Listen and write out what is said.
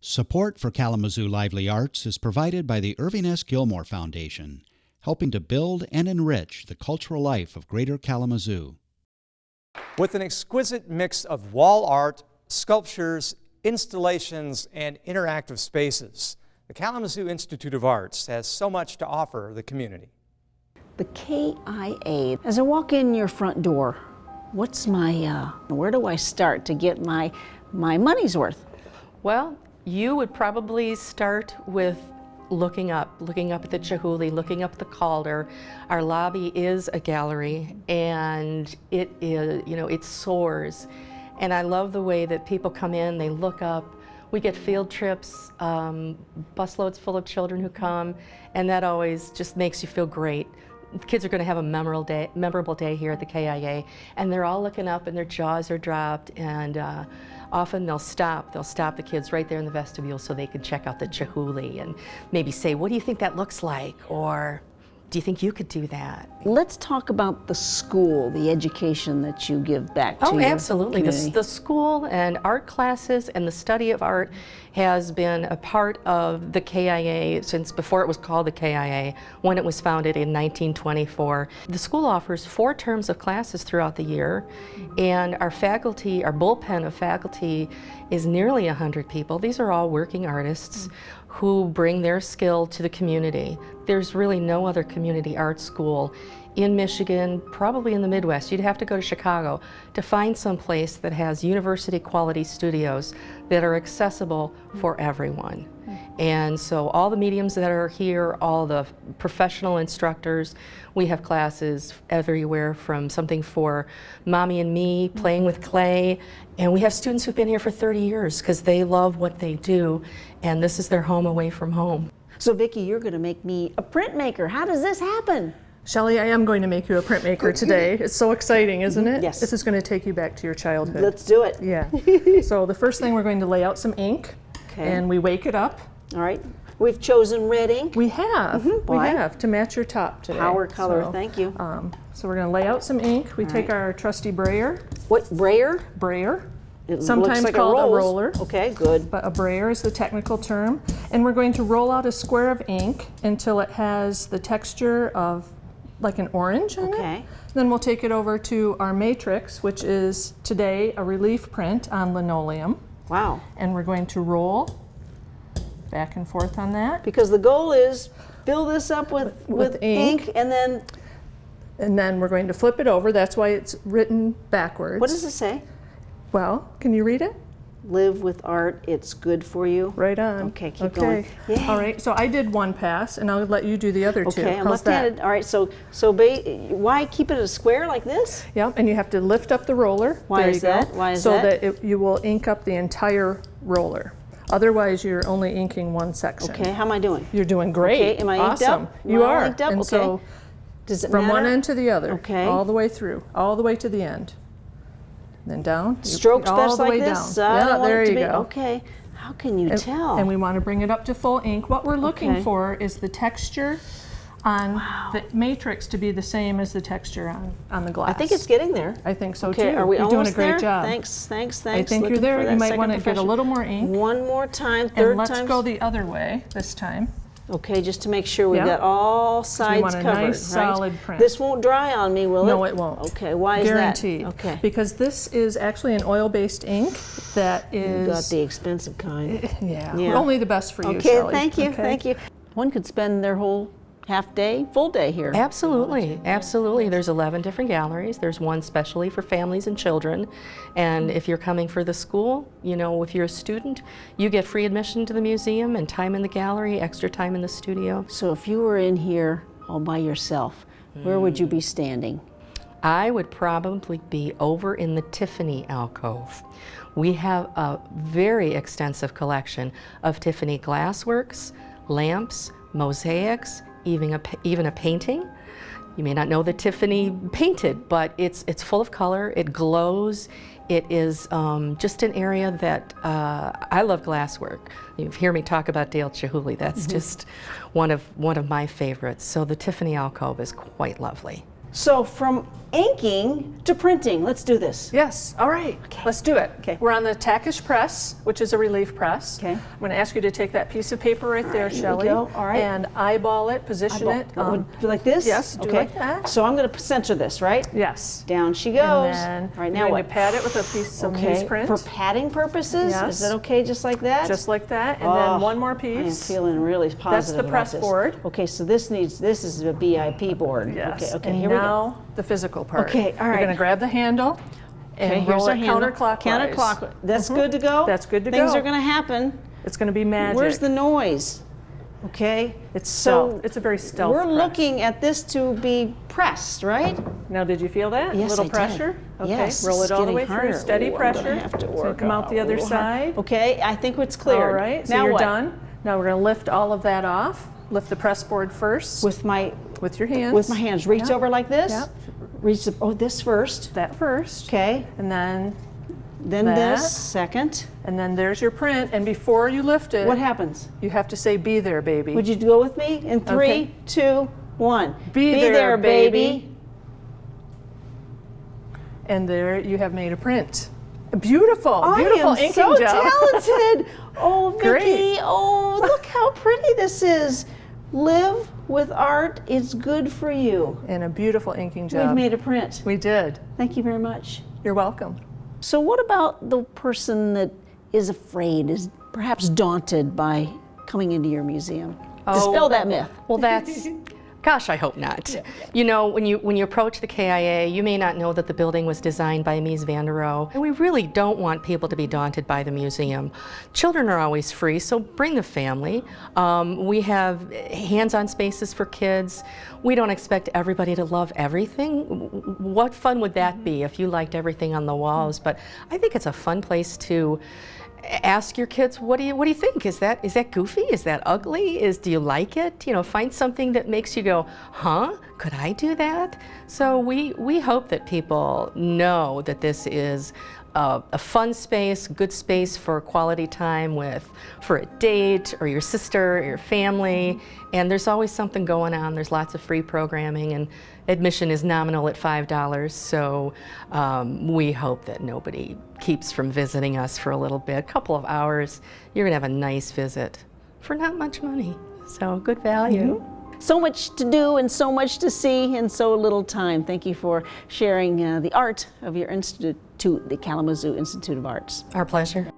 Support for Kalamazoo Lively Arts is provided by the Irving S. Gilmore Foundation, helping to build and enrich the cultural life of Greater Kalamazoo. With an exquisite mix of wall art, sculptures, installations, and interactive spaces, the Kalamazoo Institute of Arts has so much to offer the community. The KIA. As I walk in your front door, where do I start to get my money's worth? Well, you would probably start with looking up at the Chihuly, looking up the Calder. Our lobby is a gallery, and it is, it soars. And I love the way that people come in, they look up. We get field trips, busloads full of children who come, and that always just makes you feel great. Kids are going to have a memorable day here at the KIA, and they're all looking up and their jaws are dropped, and often they'll stop the kids right there in the vestibule so they can check out the Chihuly and maybe say, what do you think that looks like? Or do you think you could do that? Let's talk about the school, the education that you give back to your absolutely. community. The school and art classes and the study of art has been a part of the KIA since before it was called the KIA, when it was founded in 1924. The school offers 4 terms of classes throughout the year, and our faculty, our bullpen of faculty is nearly 100 people. These are all working artists who bring their skill to the community. There's really no other community art school in Michigan, probably in the Midwest. You'd have to go to Chicago to find some place that has university quality studios that are accessible for everyone. And so all the mediums that are here, all the professional instructors, we have classes everywhere from something for mommy and me, playing with clay, and we have students who've been here for 30 years because they love what they do, and this is their home away from home. So Vicki, you're going to make me a printmaker. How does this happen? Shelley, I am going to make you a printmaker today. It's so exciting, isn't it? Yes. This is going to take you back to your childhood. Let's do it. Yeah. So the first thing, we're going to lay out some ink, and we wake it up. All right. We've chosen red ink. We have. We Why? have, to match your top today. Power color, So, thank you. So we're going to lay out some ink. We take our trusty brayer. What, brayer? Brayer. It Sometimes looks like called it rolls. a roller. Okay, good. But a brayer is the technical term. And we're going to roll out a square of ink until it has the texture of like an orange on it. Then we'll take it over to our matrix, which is today a relief print on linoleum. Wow. And we're going to roll back and forth on that. Because the goal is fill this up with ink and then we're going to flip it over. That's why it's written backwards. What does it say? Well, can you read it? Live with art, it's good for you. Right on. Okay, keep going. Yay. All right, so I did one pass, and I'll let you do the other two. Okay, I'm How's that? left-handed. All right, so why keep it a square like this? Yeah, and you have to lift up the roller. Why there is you go, that? Why is so that? that you will ink up the entire roller. Otherwise, you're only inking one section. Okay, how am I doing? You're doing great. Okay, am I inked awesome. up? You Am I are. inked up? And Okay. so Does it from matter? one end to the other, Okay. all the way through, all the way to the end. Then down. Strokes all best the like way this? down. I Yeah, don't want there it to you be, go. Okay, how can you tell? And we want to bring it up to full ink. What we're looking for is the texture on the matrix to be the same as the texture on the glass. I think it's getting there. I think so Okay, too. are we You're doing a almost great there? job. Thanks. I think Looking you're there. for that You might second want to get a profession. little more ink. One more time, And third let's time. go the other way this time. Okay, just to make sure we've Yeah. got all sides want a covered, nice, right? solid print. This won't dry on me, will it? No, it won't. Okay, why is Guaranteed. that? Okay. Because this is actually an oil-based ink that is. You got the expensive kind. Yeah. Yeah. Only the best for you, Okay, Shelley. thank you, Okay? thank you. One could spend their whole half day, full day here. Absolutely, absolutely. There's 11 different galleries. There's one specially for families and children. And if you're coming for the school, if you're a student, you get free admission to the museum and time in the gallery, extra time in the studio. So if you were in here all by yourself, where would you be standing? I would probably be over in the Tiffany alcove. We have a very extensive collection of Tiffany glassworks, lamps, mosaics, even a painting. You may not know that Tiffany painted, but it's full of color, it glows. It is just an area that I love glasswork. You hear me talk about Dale Chihuly, that's just one of my favorites. So the Tiffany alcove is quite lovely. So from inking to printing, let's do this. Yes, all right, let's do it. Okay. We're on the tackish press, which is a relief press. Okay. I'm going to ask you to take that piece of paper right there, Here we Shelley, go. All right. and eyeball it, position it. Do like this? Yes, do like that. So I'm going to center this, right? Yes. Down she goes. And then All right, you're now going what? to pat it with a piece of newsprint. For padding purposes? Yes. Is that okay just like that? Just like that, and Oh, then one more I am piece. feeling really positive That's the about press this. board. Okay, so this is a BIP board. Yes. Okay, and here we go. now the physical part. Okay, all right. You're going to grab the handle and Okay, here's roll our it handle. counterclockwise. Counterclockwise. That's good to go? That's good to Things go. are going to happen. It's going to be magic. Where's the noise? Okay. It's so stealth. It's a very stealth we're press. looking at this to be pressed, right? Now, did you feel that? Yes, a little I did. pressure? Okay, Yes, roll it's it all the getting way through. harder. Steady Ooh, I'm pressure. gonna have to So work come out the a other little hard. side. Okay, I think it's clear. All right, so now you're what? done. Now we're going to lift all of that off. Lift the press board first With my with your hands. with my hands, reach Yeah. over like this. Yeah. Reach the, this first. That first. Okay. And then Then that. this second. And then there's your print. And before you lift it, What happens? you have to say, "Be there, baby." Would you go with me in 3, Okay. 2, 1? Be there, baby. baby. And there you have made a print. Beautiful, beautiful I am inking so job. talented. Oh, Vicki. Great. Oh, look how pretty this is. Live with art. It's good for you. And a beautiful inking We've job. made a print. We did. Thank you very much. You're welcome. So what about the person that is afraid, is perhaps daunted by coming into your museum? Dispel that myth. Well, that's, gosh, I hope not. You know, when you approach the KIA, you may not know that the building was designed by Mies van der Rohe. And we really don't want people to be daunted by the museum. Children are always free, so bring the family. We have hands-on spaces for kids. We don't expect everybody to love everything. What fun would that be if you liked everything on the walls? But I think it's a fun place to ask your kids, what do you think? Is that goofy? Is that ugly? Do you like it? You know, find something that makes you go, huh? Could I do that? So we hope that people know that this is a fun space, good space for quality time for a date or your sister or your family. And there's always something going on. There's lots of free programming, and admission is nominal at $5. So we hope that nobody keeps from visiting us for a little bit, a couple of hours. You're gonna have a nice visit for not much money. So good value. So much to do and so much to see in so little time. Thank you for sharing the art of your institute, the Kalamazoo Institute of Arts. Our pleasure.